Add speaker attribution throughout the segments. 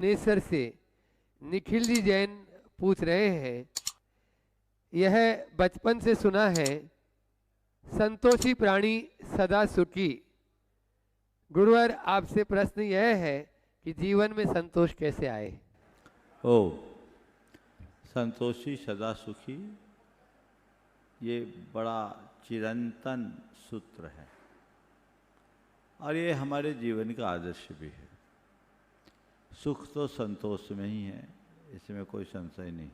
Speaker 1: Kneser से निखिल जी जैन पूछ रहे हैं, यह बचपन से सुना है संतोषी प्राणी सदा सुखी। गुरुवर, आपसे प्रश्न यह है कि जीवन में संतोष कैसे आए?
Speaker 2: ओ संतोषी सदा सुखी, ये बड़ा चिरंतन सूत्र है और ये हमारे जीवन का आदर्श भी है। सुख तो संतोष में ही है, इसमें कोई संशय नहीं।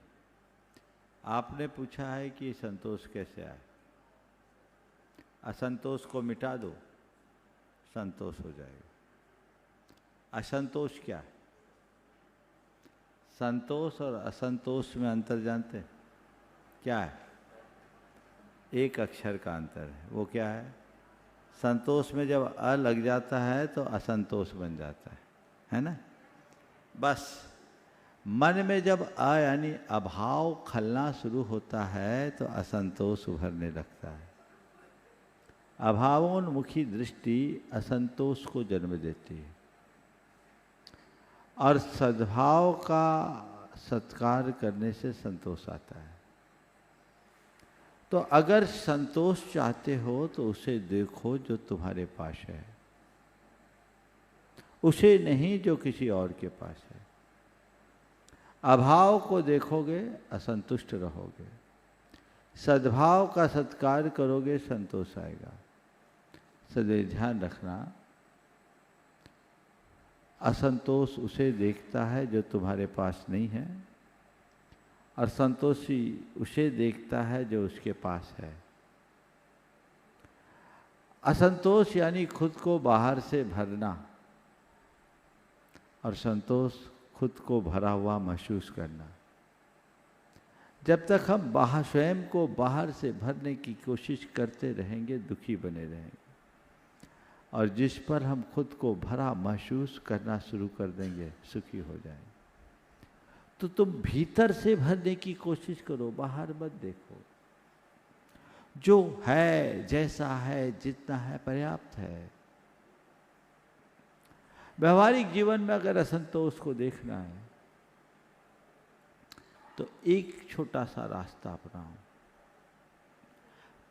Speaker 2: आपने पूछा है कि संतोष कैसे आए। असंतोष को मिटा दो, संतोष हो जाएगा। असंतोष क्या है? संतोष और असंतोष में अंतर जानते हैं क्या है? एक अक्षर का अंतर है। वो क्या है? संतोष में जब अ लग जाता है तो असंतोष बन जाता है ना? बस मन में जब अ यानी अभाव खलना शुरू होता है तो असंतोष उभरने लगता है। अभावोन्मुखी दृष्टि असंतोष को जन्म देती है और सद्भाव का सत्कार करने से संतोष आता है। तो अगर संतोष चाहते हो तो उसे देखो जो तुम्हारे पास है, उसे नहीं जो किसी और के पास है। अभाव को देखोगे असंतुष्ट रहोगे, सद्भाव का सत्कार करोगे संतोष आएगा। सदैव ध्यान रखना, असंतोष उसे देखता है जो तुम्हारे पास नहीं है और संतोषी उसे देखता है जो उसके पास है। असंतोष यानी खुद को बाहर से भरना और संतोष खुद को भरा हुआ महसूस करना। जब तक हम बाहर स्वयं को बाहर से भरने की कोशिश करते रहेंगे, दुखी बने रहेंगे और जिस पर हम खुद को भरा महसूस करना शुरू कर देंगे, सुखी हो जाएंगे। तो तुम भीतर से भरने की कोशिश करो, बाहर मत देखो। जो है, जैसा है, जितना है पर्याप्त है। व्यवहारिक जीवन में अगर असंतोष को देखना है तो एक छोटा सा रास्ता अपनाओ,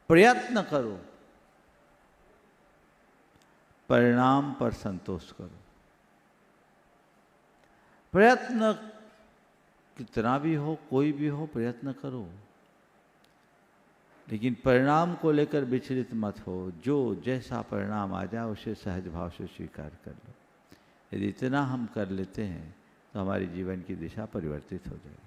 Speaker 2: प्रयत्न करो, परिणाम पर संतोष करो। प्रयत्न कितना भी हो, कोई भी हो, प्रयत्न करो, लेकिन परिणाम को लेकर विचलित मत हो। जो जैसा परिणाम आ जाए उसे सहज भाव से स्वीकार कर लो। यदि इतना हम कर लेते हैं तो हमारे जीवन की दिशा परिवर्तित हो जाएगी।